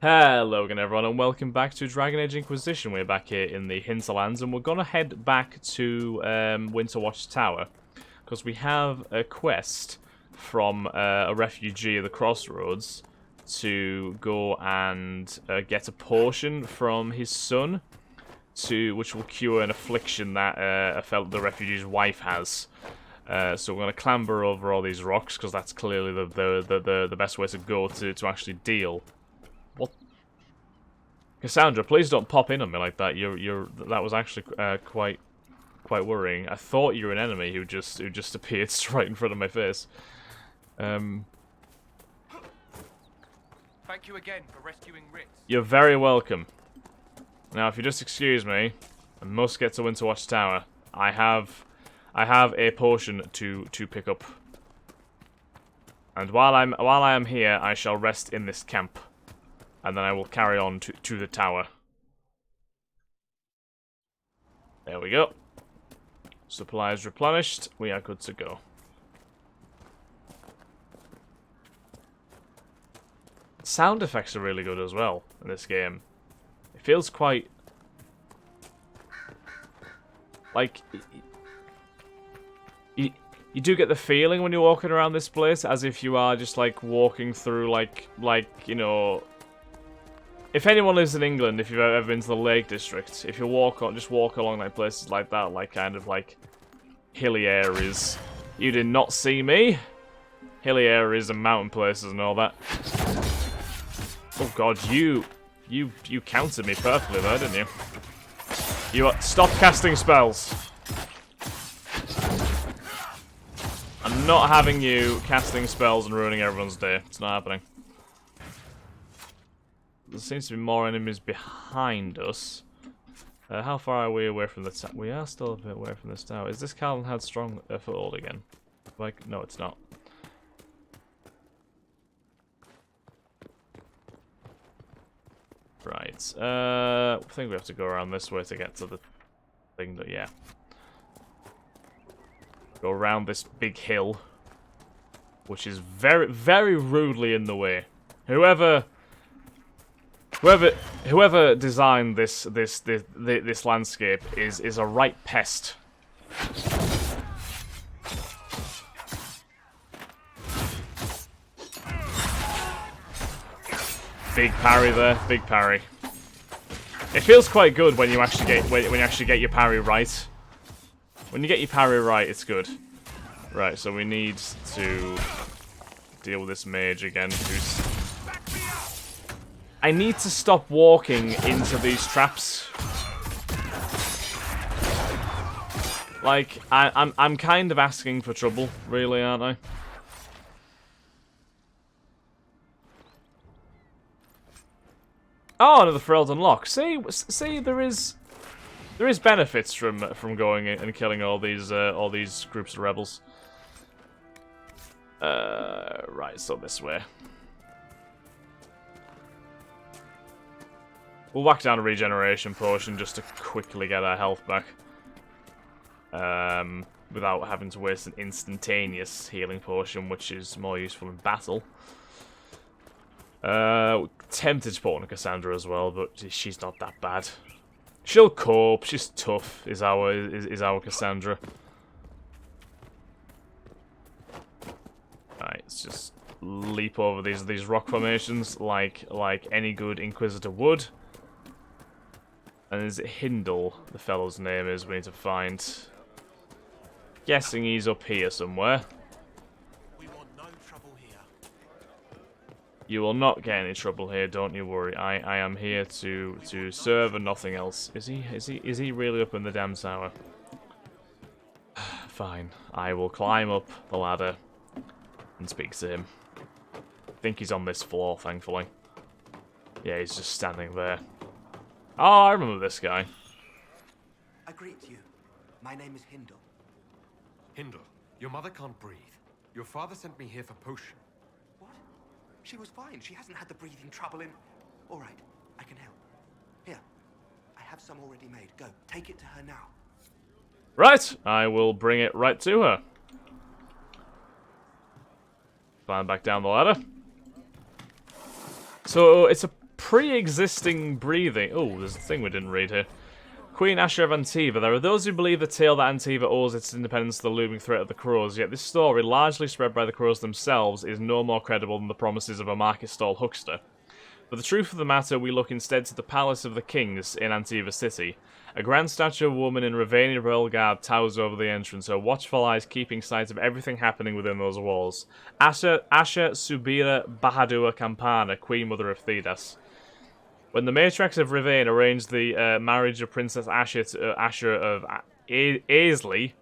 Hello again everyone and welcome back to Dragon Age Inquisition. We're back here in the Hinterlands and we're going to head back to Winterwatch Tower because we have a quest from a refugee at the crossroads to go and get a potion from his son which will cure an affliction that the refugee's wife has. So we're going to clamber over all these rocks because that's clearly the best way to go to actually deal. What? Cassandra, please don't pop in on me like that. That was actually quite worrying. I thought you were an enemy who just appeared right in front of my face. Thank you again for rescuing Ritz. You're very welcome. Now, if you just excuse me, I must get to Winterwatch Tower. I have a potion to pick up. And while I am here, I shall rest in this camp. And then I will carry on to the tower. There we go. Supplies replenished. We are good to go. Sound effects are really good as well in this game. It feels quite... like... You do get the feeling when you're walking around this place as if you are just like walking through like you know... If anyone lives in England, if you've ever been to the Lake District, if you just walk along like places like that, like kind of like hilly areas, you did not see me. Hilly areas and mountain places and all that. Oh god, you countered me perfectly there, didn't you? Stop casting spells. I'm not having you casting spells and ruining everyone's day. It's not happening. There seems to be more enemies behind us. How far are we away from the tower? We are still a bit away from this tower. Is this Calvin had strong foothold again? Like, no, it's not. Right. I think we have to go around this way to get to the thing that, yeah. Go around this big hill, which is very, very rudely in the way. Whoever designed this landscape is a right pest. Big parry there, big parry. It feels quite good when you actually get your parry right. When you get your parry right, it's good. Right, so we need to deal with this mage again, who's... I need to stop walking into these traps. Like, I'm kind of asking for trouble, really, aren't I? Oh, another Ferelden unlock. See, there is benefits from going and killing all these groups of rebels. Right, so this way. We'll whack down a regeneration potion just to quickly get our health back. Without having to waste an instantaneous healing potion, which is more useful in battle. Tempted to put on Cassandra as well, but she's not that bad. She'll cope, she's tough, is our Cassandra. Alright, let's just leap over these rock formations like any good Inquisitor would. And is it Hindle, the fellow's name is, we need to find. Guessing he's up here somewhere. We want no trouble here. You will not get any trouble here, don't you worry. I am here to serve and nothing else. Is he really up in the damn tower? Fine. I will climb up the ladder and speak to him. I think he's on this floor, thankfully. Yeah, he's just standing there. Oh, I remember this guy. I greet you. My name is Hindle. Hindle, your mother can't breathe. Your father sent me here for potion. What? She was fine. She hasn't had the breathing trouble in... All right, I can help. Here, I have some already made. Go, take it to her now. Right, I will bring it right to her. Climb back down the ladder. So it's a pre-existing breathing... Oh, there's a thing we didn't read here. Queen Asha of Antiva. There are those who believe the tale that Antiva owes its independence to the looming threat of the Crows, yet this story, largely spread by the Crows themselves, is no more credible than the promises of a market stall huckster. For the truth of the matter, we look instead to the Palace of the Kings in Antiva City. A grand statue of a woman in Ravania royal garb towers over the entrance, her watchful eyes keeping sight of everything happening within those walls. Asha Subira Bahadur Campana, Queen Mother of Thedas. When the matriarchs of Ravane arranged the marriage of Princess Asha of Aisley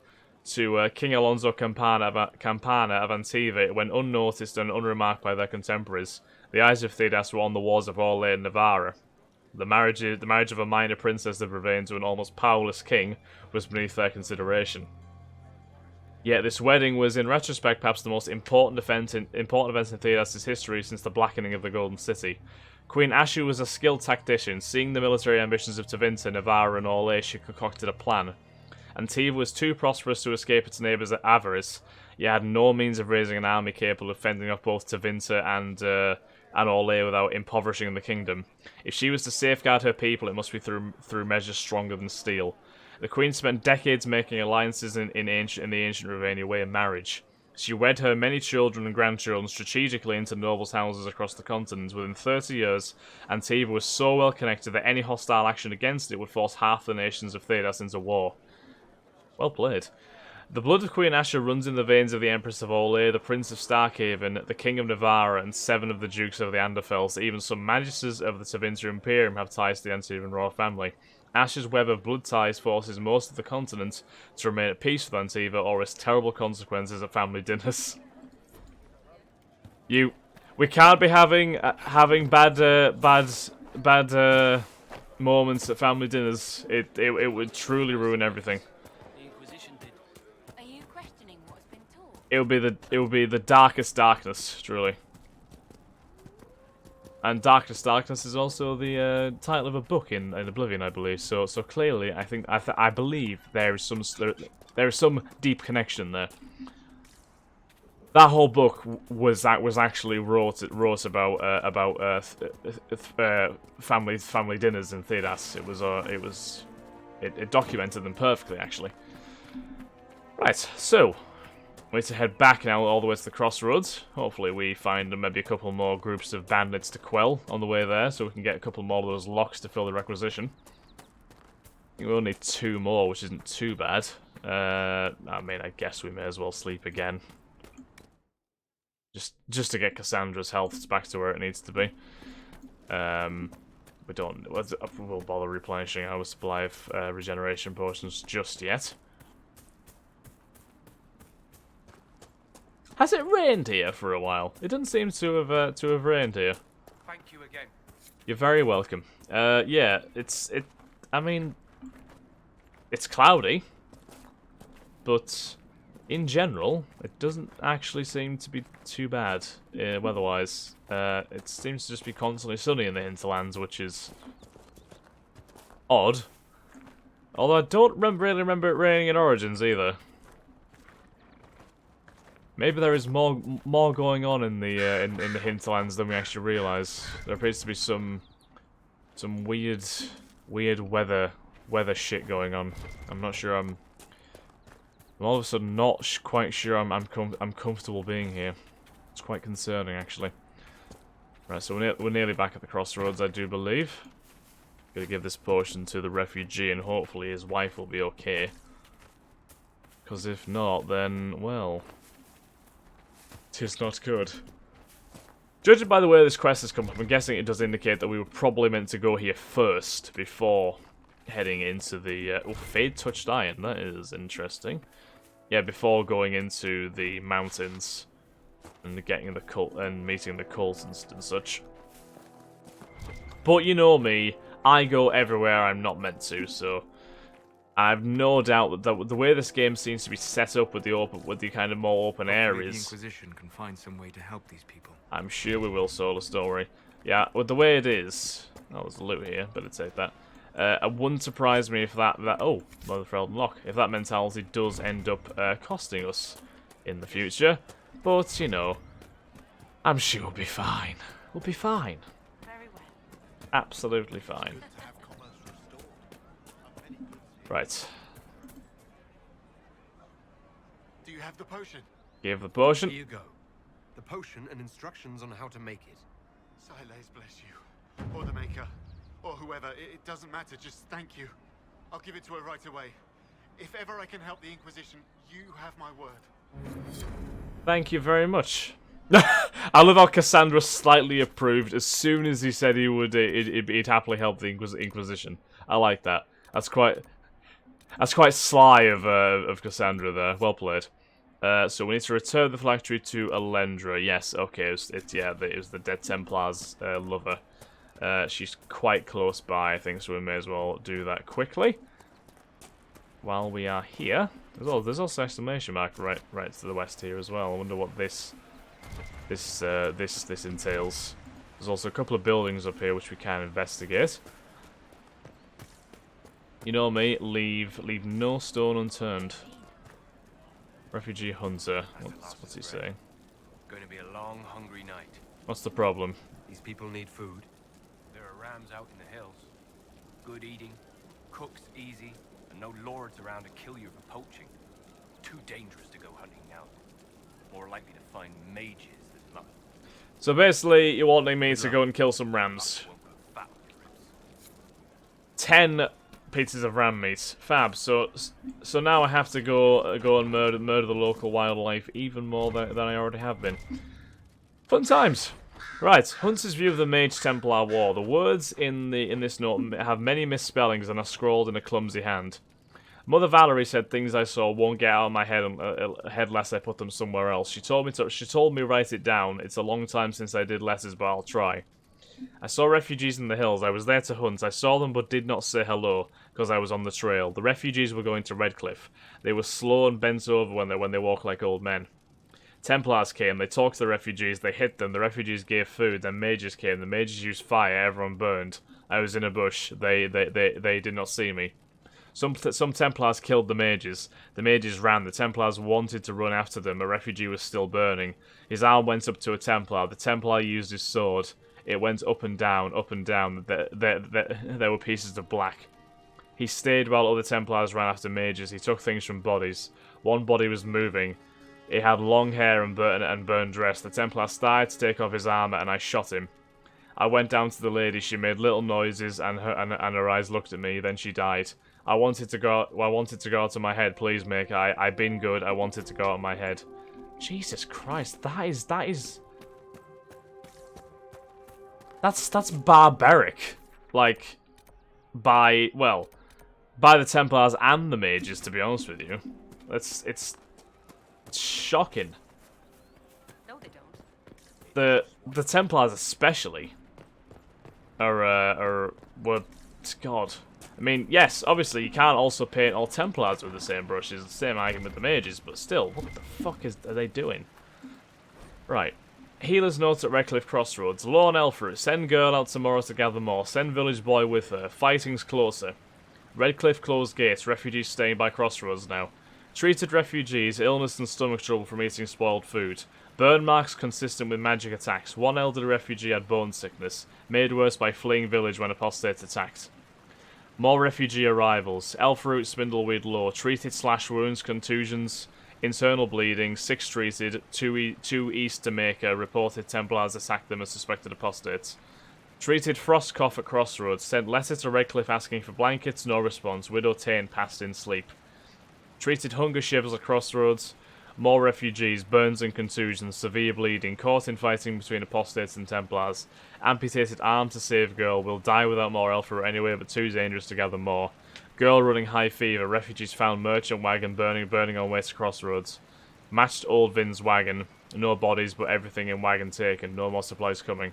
to King Alonso Campana of Antiva, it went unnoticed and unremarked by their contemporaries. The eyes of Thedas were on the walls of Orlais and Navarra. The marriage of a minor princess of Ravane to an almost powerless king was beneath their consideration. Yet this wedding was, in retrospect, perhaps the most important event in Thedas' history since the blackening of the Golden City. Queen Ashu was a skilled tactician. Seeing the military ambitions of Tevinter, Navarra, and Orlais, she concocted a plan. Antiva was too prosperous to escape its neighbours' avarice, yet had no means of raising an army capable of fending off both Tevinter and Orlais without impoverishing the kingdom. If she was to safeguard her people, it must be through measures stronger than steel. The queen spent decades making alliances in the ancient Ravania way of marriage. She wed her many children and grandchildren strategically into nobles' houses across the continent. Within 30 years, Antiva was so well connected that any hostile action against it would force half the nations of Thedas into war. Well played. The blood of Queen Asha runs in the veins of the Empress of Orlais, the Prince of Starkhaven, the King of Navarra, and 7 of the Dukes of the Anderfels. Even some magisters of the Tevinter Emporium have ties to the Antivan royal family. Asha's web of blood ties forces most of the continent to remain at peace with Antiva or risk terrible consequences at family dinners. We can't be having bad moments at family dinners. It would truly ruin everything. The Inquisition did. Are you questioning what's been taught? It would be the darkest darkness, truly. And Darkest Darkness is also the title of a book in Oblivion, I believe. So clearly, I believe there is some deep connection there. That whole book was actually wrote about family dinners in Thedas. It documented them perfectly, actually. Right, so we need to head back now all the way to the crossroads. Hopefully we find maybe a couple more groups of bandits to quell on the way there, so we can get a couple more of those locks to fill the requisition. I think we only need 2 more, which isn't too bad. I mean, I guess we may as well sleep again. Just to get Cassandra's health back to where it needs to be. We'll bother replenishing our supply of regeneration potions just yet. Has it rained here for a while? It doesn't seem to have rained here. Thank you again. You're very welcome. Yeah, I mean, it's cloudy, but in general, it doesn't actually seem to be too bad weather-wise. It seems to just be constantly sunny in the hinterlands, which is odd. Although I don't really remember it raining in Origins either. Maybe there is more going on in the hinterlands than we actually realise. There appears to be some weird weather shit going on. I'm not sure. I'm all of a sudden not quite sure I'm comfortable being here. It's quite concerning, actually. Right, so we're nearly back at the crossroads, I do believe. Gonna give this potion to the refugee, and hopefully his wife will be okay. Because if not, then well, 'tis not good. Judging by the way this quest has come up, I'm guessing it does indicate that we were probably meant to go here first before heading into the Fade Touched Iron. That is interesting. Yeah, before going into the mountains and getting the cult and meeting the cult and such. But you know me, I go everywhere I'm not meant to, so I have no doubt that the way this game seems to be set up with the kind of more open areas. The Inquisition can find some way to help these people. I'm sure we will, Solus, don't worry. Yeah, with the way it is. Oh, there's loot here, better take that. It wouldn't surprise me if that oh, Mother Felden Lock. If that mentality does end up costing us in the future. But, you know, I'm sure we'll be fine. We'll be fine. Very well. absolutely fine. Right. Do you have the potion? Give the potion. Here you go. The potion and instructions on how to make it. Silas bless you. Or the Maker. Or whoever. It doesn't matter. Just thank you. I'll give it to her right away. If ever I can help the Inquisition, you have my word. Thank you very much. I love how Cassandra slightly approved as soon as he said he would. He'd happily help the Inquisition. I like that. That's quite sly of Cassandra there. Well played. So we need to return the phylactery to Ellandra. Yes, okay. It was the Dead Templar's lover. She's quite close by, I think, so we may as well do that quickly. While we are here, there's also an exclamation mark right to the west here as well. I wonder what this entails. There's also a couple of buildings up here which we can investigate. You know me, leave no stone unturned. Refugee hunter. What's he saying? Going to be a long, hungry night. What's the problem? These people need food. There are rams out in the hills. Good eating, cooks easy, and no lords around to kill you for poaching. Too dangerous to go hunting now. More likely to find mages than not. So basically, you're wanting me to go and kill some rams. 10 pieces of ram meat. Fab. So now I have to go and murder the local wildlife even more than I already have been. Fun times. Right, Hunter's view of the Mage Templar War. The words in this note have many misspellings and are scrawled in a clumsy hand. Mother Valerie said things I saw won't get out of my head unless I put them somewhere else. She told me to write it down. It's a long time since I did letters, but I'll try. I saw refugees in the hills. I was there to hunt. I saw them but did not say hello because I was on the trail. The refugees were going to Redcliffe. They were slow and bent over when they walk like old men. Templars came, they talked to the refugees, they hit them, the refugees gave food, then mages came, the mages used fire, everyone burned. I was in a bush, they did not see me. Some Templars killed the mages ran, the Templars wanted to run after them, a refugee was still burning. His arm went up to a Templar, the Templar used his sword, it went up and down, there were pieces of black. He stayed while other Templars ran after mages, he took things from bodies. One body was moving. He had long hair and burned dress. The Templar started to take off his armor, and I shot him. I went down to the lady. She made little noises, and her eyes looked at me. Then she died. I wanted to go out of my head. Please, make. I've been good. I wanted to go out of my head. Jesus Christ, that's barbaric. Like, by the Templars and the mages. To be honest with you, it's shocking. No, they don't. The Templars especially were God. I mean, yes, obviously you can't also paint all Templars with the same brushes. The same argument with the mages, but still, what the fuck are they doing? Right. Healer's notes at Redcliffe Crossroads. Lorne Elfru, send girl out tomorrow to gather more. Send village boy with her. Fighting's closer. Redcliffe closed gates. Refugees staying by Crossroads now. Treated refugees, illness and stomach trouble from eating spoiled food. Burn marks consistent with magic attacks. One elderly refugee had bone sickness, made worse by fleeing village when apostates attacked. More refugee arrivals. Elfroot, Spindleweed Law. Treated slash wounds, contusions, internal bleeding. 6 treated. 2 east Jamaica. Reported Templars attacked them as suspected apostates. Treated frost cough at Crossroads. Sent letter to Redcliffe asking for blankets. No response. Widow Tane passed in sleep. Treated hunger shivers at Crossroads. More refugees, burns and contusions, severe bleeding, caught in fighting between apostates and Templars. Amputated arm to save girl, will die without more Elfru anyway, but too dangerous to gather more. Girl running high fever, refugees found merchant wagon burning on way to Crossroads. Matched old Vin's wagon, no bodies but everything in wagon taken, no more supplies coming.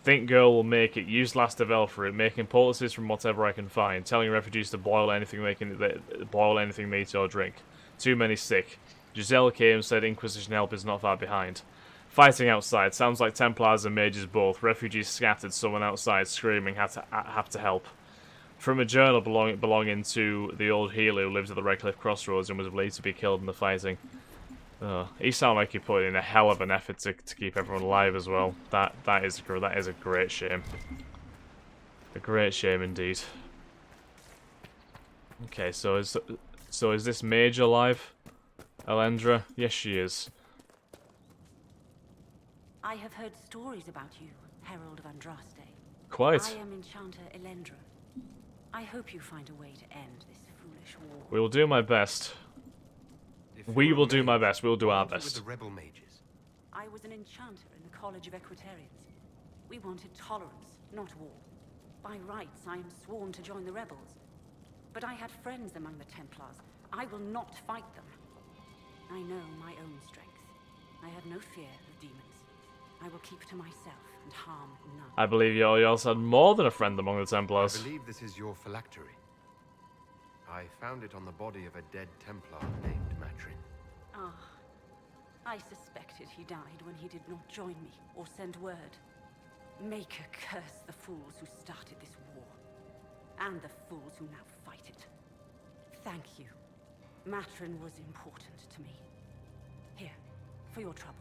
Think girl will make it, use last of Elfru, making poultices from whatever I can find, telling refugees to boil anything meat or drink. Too many sick. Giselle came, said Inquisition help is not far behind. Fighting outside, sounds like Templars and mages both. Refugees scattered, someone outside screaming have to help. From a journal belonging to the old healer who lived at the Redcliffe Crossroads and was believed to be killed in the fighting. He sounded like he put in a hell of an effort to keep everyone alive as well. That is a great shame. A great shame indeed. Okay, so is this mage alive? Ellandra? Yes, she is. I have heard stories about you, Herald of Andraste. Quite. I am Enchanter Ellandra. I hope you find a way to end this foolish war. We will do my best. If We you're will a do my mage, best. We will do why our aren't you best. with the rebel mages. I was an enchanter in the College of Equitarians. We wanted tolerance, not war. By rights, I am sworn to join the rebels. But I had friends among the Templars. I will not fight them. I know my own strength. I have no fear of demons. I will keep to myself and harm none. I believe you also had more than a friend among the I Templars. believe this is your phylactery. I found it on the body of a dead Templar named Matrin. Ah, I suspected he died when he did not join me or send word. Maker curse the fools who started this war, and the fools who now fight it. Thank you. Matrin was important to me. Here, for your trouble.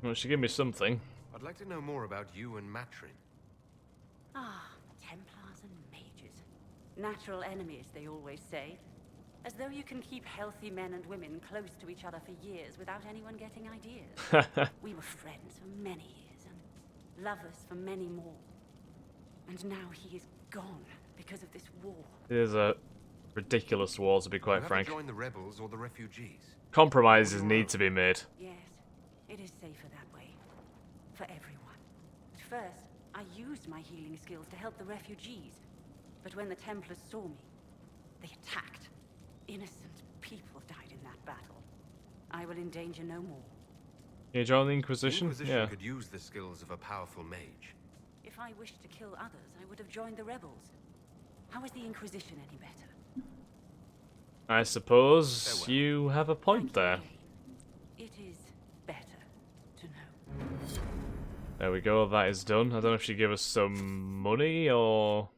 Well, she gave me something. I'd like to know more about you and Matrin. Ah, Templars and mages. Natural enemies, they always say. As though you can keep healthy men and women close to each other for years without anyone getting ideas. We were friends for many years, and lovers for many more. And now he is gone because of this war. It is a ridiculous war, to be You quite haven't frank. joined the rebels or the refugees. Compromises need to be made. Yes, it is safer that way. For everyone. At first, I used my healing skills to help the refugees. But when the Templars saw me, they attacked. Innocent people died in that battle. I will endanger no more. You join the The Inquisition? Inquisition Yeah. could use the skills of a powerful mage. If I wished to kill others, I would have joined the rebels. How is the Inquisition any better? I suppose Farewell. you have a point Thank you there. again. It is better to know. There we go, that is done. I don't know if she gave us some money or...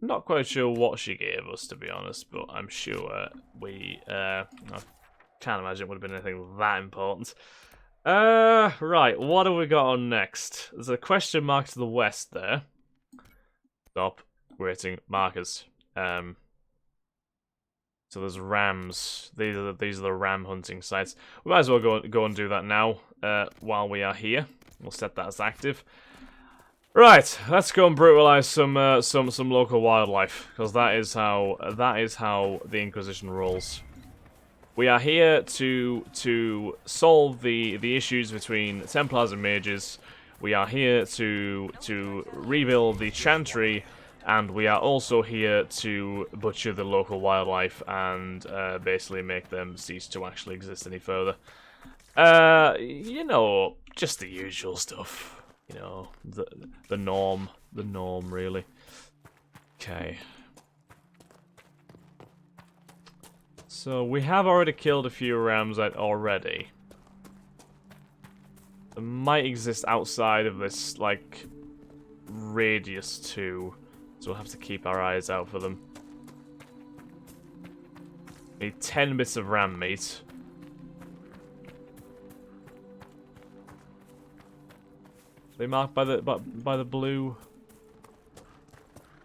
Not quite sure what she gave us, to be honest, but I'm sure I can't imagine it would have been anything that important. Right, what have we got on next? There's a question mark to the west there. Stop waiting markers. So there's rams. These are the ram hunting sites. We might as well go and do that now while we are here. We'll set that as active. Right, let's go and brutalize some local wildlife, because that is how the Inquisition rolls. We are here to solve the issues between Templars and mages. We are here to rebuild the Chantry, and we are also here to butcher the local wildlife and basically make them cease to actually exist any further. You know, just the usual stuff. You know, the norm, really. Okay. So we have already killed a few rams already. They might exist outside of this, like, radius too. So we'll have to keep our eyes out for them. Need 10 bits of ram meat. They marked by the blue.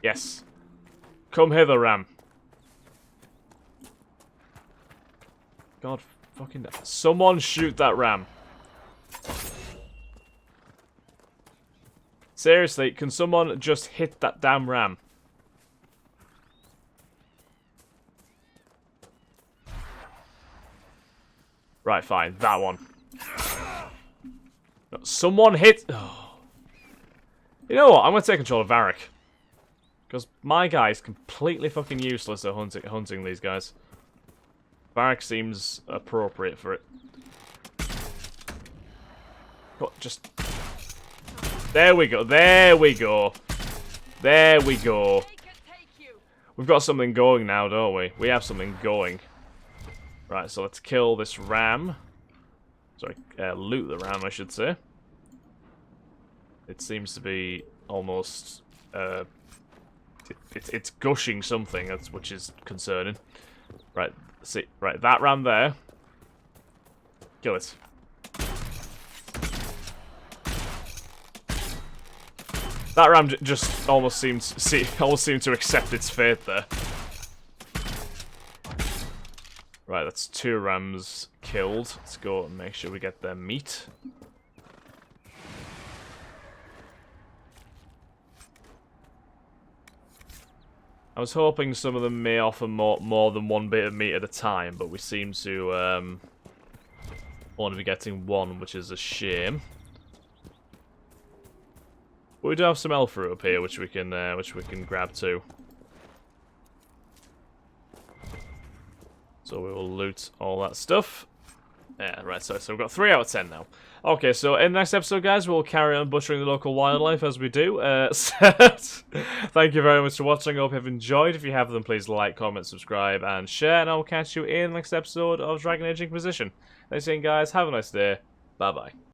Yes. Come hither, ram. God fucking... Someone shoot that ram. Seriously, can someone just hit that damn ram? Right, fine. That one. No, someone hit... Oh. You know what? I'm going to take control of Varric. Because my guy is completely fucking useless at hunting these guys. Varric seems appropriate for it. Oh, just... There we go. There we go. There we go. We've got something going now, don't we? We have something going. Right, so let's kill this ram. Sorry, loot the ram, I should say. It seems to be almost... It's gushing something, which is concerning. Right, see, right, that ram there Kill it. That ram just almost seemed to accept its fate there. Right, that's 2 rams killed. Let's go and make sure we get their meat. I was hoping some of them may offer more than 1 bit of meat at a time, but we seem to only be getting 1, which is a shame. But we do have some elf fruit up here, which we can grab too. So we will loot all that stuff. Yeah, right, so we've got 3 out of 10 now. Okay, so in the next episode, guys, we'll carry on butchering the local wildlife as we do. Thank you very much for watching. I hope you've enjoyed. If you have, then please like, comment, subscribe, and share. And I will catch you in the next episode of Dragon Age Inquisition. Thanks again, guys. Have a nice day. Bye-bye.